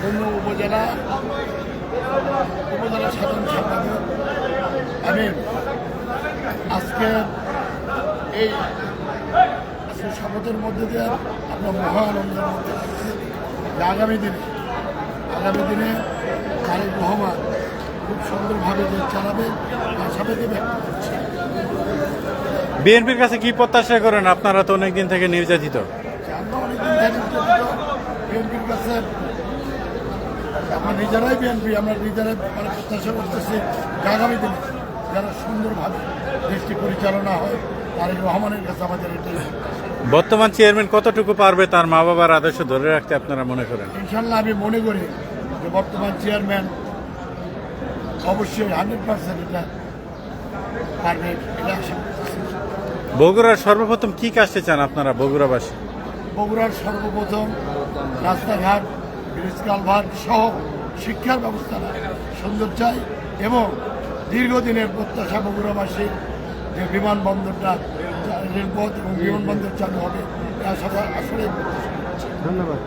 অন্য উপজেলা সাধারণ সম্পাদক। আমি আজকে এই শপথের মধ্যে দিয়ে আমরা মহা আনন্দের মধ্যে আছি যে আগামী দিনে তারেক রহমান খুব সুন্দরভাবে যে চালাবে আশাবাদী ব্যক্ত করছে। বিএনপির কাছে কি প্রত্যাশা করেন? আপনারা তো অনেকদিন থেকে নির্যাতিত। আমরা অনেকদিন থেকে বিএনপির কাছে আমরা নিজেরাই মানে প্রত্যাশা করতেছি যে আগামী দিনে যারা সুন্দরভাবে দেশটি পরিচালনা হয় তারেক রহমানের কাছে আমাদের এটাই। বর্তমান চেয়ারম্যান কতটুকু পারবে তার মা বাবার আদর্শ ধরে রাখতে আপনারা মনে করেন? ইনশাল্লাহ আমি মনে করি যে বর্তমান চেয়ারম্যান অবশ্যই 100% এটা পারবে, এটা আশা করতেছি। বগুড়ার সর্বপ্রথম কি কাজতে চান আপনারা বগুড়াবাসী? বগুড়ার সর্বপ্রথম রাস্তাঘাট, ব্রিজ কালভার্ট সহ শিক্ষার ব্যবস্থা সুন্দর চাই এবং দীর্ঘদিনের প্রত্যাশা বগুড়াবাসী যে বিমানবন্দরটা, রেলপথ এবং বিমানবন্দর চালু হবে আসলে ধন্যবাদ।